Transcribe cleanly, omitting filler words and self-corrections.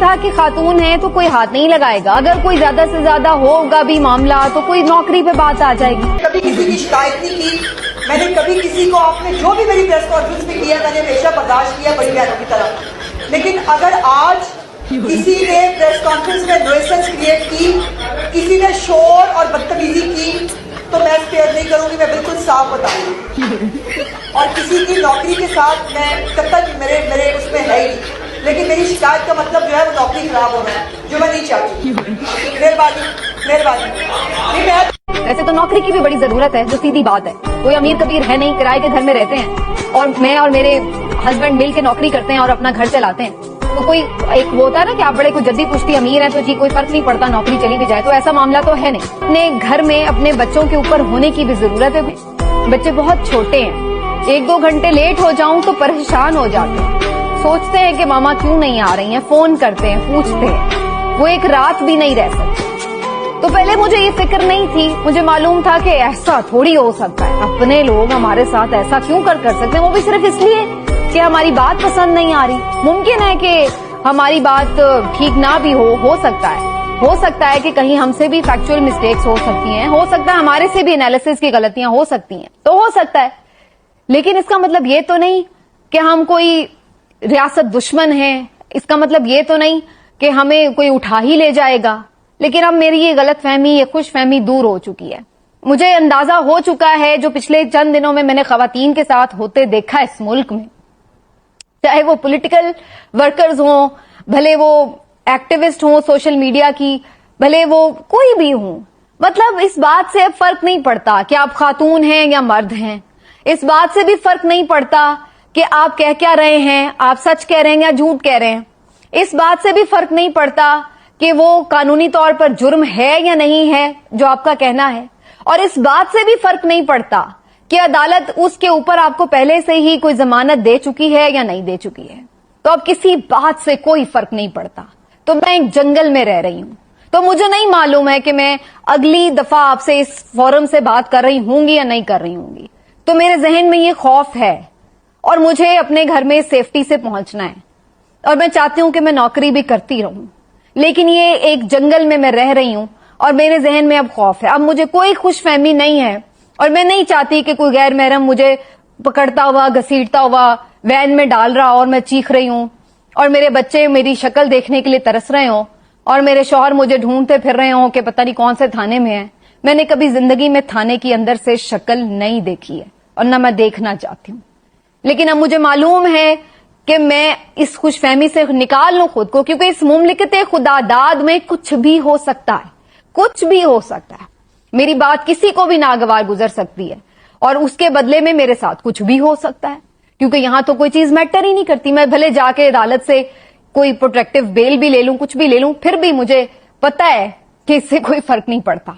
تھا کہ خاتون ہے تو کوئی ہاتھ نہیں لگائے گا, اگر کوئی زیادہ سے زیادہ ہوگا بھی معاملہ تو کوئی نوکری پہ بات آ جائے گی. کبھی کسی کی شکایت نہیں کی میں نے, کبھی کسی کو آپ نے جو بھی میری پریس کانفرنس میں کیا میں نے ہمیشہ برداشت کیا بڑی بہنوں کی طرح. لیکن اگر آج کسی نے پریس کانفرنس میں نوئسنس کریٹ کی, کسی نے شور اور بدتمیزی کی, تو میں اسپیئر نہیں کروں گی, میں بالکل صاف بتاؤں گی. اور کسی کی نوکری کے ساتھ میں قطعاً میرے اس میں ہے ہی, لیکن میری شکایت کا مطلب جو ہے وہ نوکری خراب ہونا ہے, جو میں نہیں چاہتی. مہربانی. ویسے تو نوکری کی بھی بڑی ضرورت ہے, جو سیدھی بات ہے. کوئی امیر کبیر ہے نہیں, کرائے کے گھر میں رہتے ہیں, اور میں اور میرے ہسبینڈ مل کے نوکری کرتے ہیں اور اپنا گھر چلاتے ہیں. تو کوئی ایک وہ ہوتا ہے نا کہ آپ بڑے کوئی جدی پشتی امیر ہیں تو جی کوئی فرق نہیں پڑتا, نوکری چلی بھی جائے, تو ایسا معاملہ تو ہے نہیں. اپنے گھر میں اپنے بچوں کے اوپر ہونے کی بھی ضرورت ہے. بچے بہت چھوٹے ہیں, 1-2 گھنٹے لیٹ ہو جاؤں تو پریشان ہو جاتے ہیں, سوچتے ہیں کہ ماما کیوں نہیں آ رہی ہیں, فون کرتے ہیں, پوچھتے ہیں, وہ ایک رات بھی نہیں رہ سکتے. تو پہلے مجھے یہ فکر نہیں تھی, مجھے معلوم تھا کہ ایسا تھوڑی ہو سکتا ہے, اپنے لوگ ہمارے ساتھ ایسا کیوں کر سکتے ہیں, وہ بھی صرف اس لیے کہ ہماری بات پسند نہیں آ رہی. ممکن ہے کہ ہماری بات ٹھیک نہ بھی ہو سکتا ہے کہ کہیں ہم سے بھی فیکچوئل مسٹیکس ہو سکتی ہیں, ہو سکتا ہے ہمارے سے بھی انالیسس کی غلطیاں ہو سکتی ہیں, تو ہو سکتا ہے. لیکن اس کا مطلب یہ تو نہیں کہ ہم کوئی ریاست دشمن ہیں, اس کا مطلب یہ تو نہیں کہ ہمیں کوئی اٹھا ہی لے جائے گا. لیکن اب میری یہ غلط فہمی, یہ خوش فہمی دور ہو چکی ہے. مجھے اندازہ ہو چکا ہے جو پچھلے چند دنوں میں نے خواتین کے ساتھ ہوتے دیکھا اس ملک میں, چاہے وہ پولیٹیکل ورکرز ہوں, بھلے وہ ایکٹیوسٹ ہوں سوشل میڈیا کی, بھلے وہ کوئی بھی ہوں. مطلب اس بات سے اب فرق نہیں پڑتا کہ آپ خاتون ہیں یا مرد ہیں, اس بات سے بھی فرق نہیں پڑتا کہ آپ کہہ کیا رہے ہیں, آپ سچ کہہ رہے ہیں یا جھوٹ کہہ رہے ہیں. اس بات سے بھی فرق نہیں پڑتا کہ وہ قانونی طور پر جرم ہے یا نہیں ہے جو آپ کا کہنا ہے. اور اس بات سے بھی فرق نہیں پڑتا کہ عدالت اس کے اوپر آپ کو پہلے سے ہی کوئی ضمانت دے چکی ہے یا نہیں دے چکی ہے. تو اب کسی بات سے کوئی فرق نہیں پڑتا. تو میں ایک جنگل میں رہ رہی ہوں, تو مجھے نہیں معلوم ہے کہ میں اگلی دفعہ آپ سے اس فورم سے بات کر رہی ہوں گی یا نہیں کر رہی ہوں گی. تو میرے ذہن میں یہ خوف ہے, اور مجھے اپنے گھر میں سیفٹی سے پہنچنا ہے, اور میں چاہتی ہوں کہ میں نوکری بھی کرتی رہوں. لیکن یہ ایک جنگل میں رہ رہی ہوں, اور میرے ذہن میں اب خوف ہے. اب مجھے کوئی خوش فہمی نہیں ہے, اور میں نہیں چاہتی کہ کوئی غیر محرم مجھے پکڑتا ہوا, گھسیٹتا ہوا وین میں ڈال رہا اور میں چیخ رہی ہوں, اور میرے بچے میری شکل دیکھنے کے لیے ترس رہے ہوں, اور میرے شوہر مجھے ڈھونڈتے پھر رہے ہوں کہ پتہ نہیں کون سے تھانے میں ہیں. میں نے کبھی زندگی میں تھانے کی اندر سے شکل نہیں دیکھی ہے, اور نہ میں دیکھنا چاہتی ہوں. لیکن اب مجھے معلوم ہے کہ میں اس خوش فہمی سے نکال لوں خود کو, کیونکہ اس مملکت خدا داد میں کچھ بھی ہو سکتا ہے, کچھ بھی ہو سکتا ہے. میری بات کسی کو بھی ناگوار گزر سکتی ہے, اور اس کے بدلے میں میرے ساتھ کچھ بھی ہو سکتا ہے, کیونکہ یہاں تو کوئی چیز میٹر ہی نہیں کرتی. میں بھلے جا کے عدالت سے کوئی پروٹیکٹیو بیل بھی لے لوں, کچھ بھی لے لوں, پھر بھی مجھے پتا ہے کہ اس سے کوئی فرق نہیں پڑتا.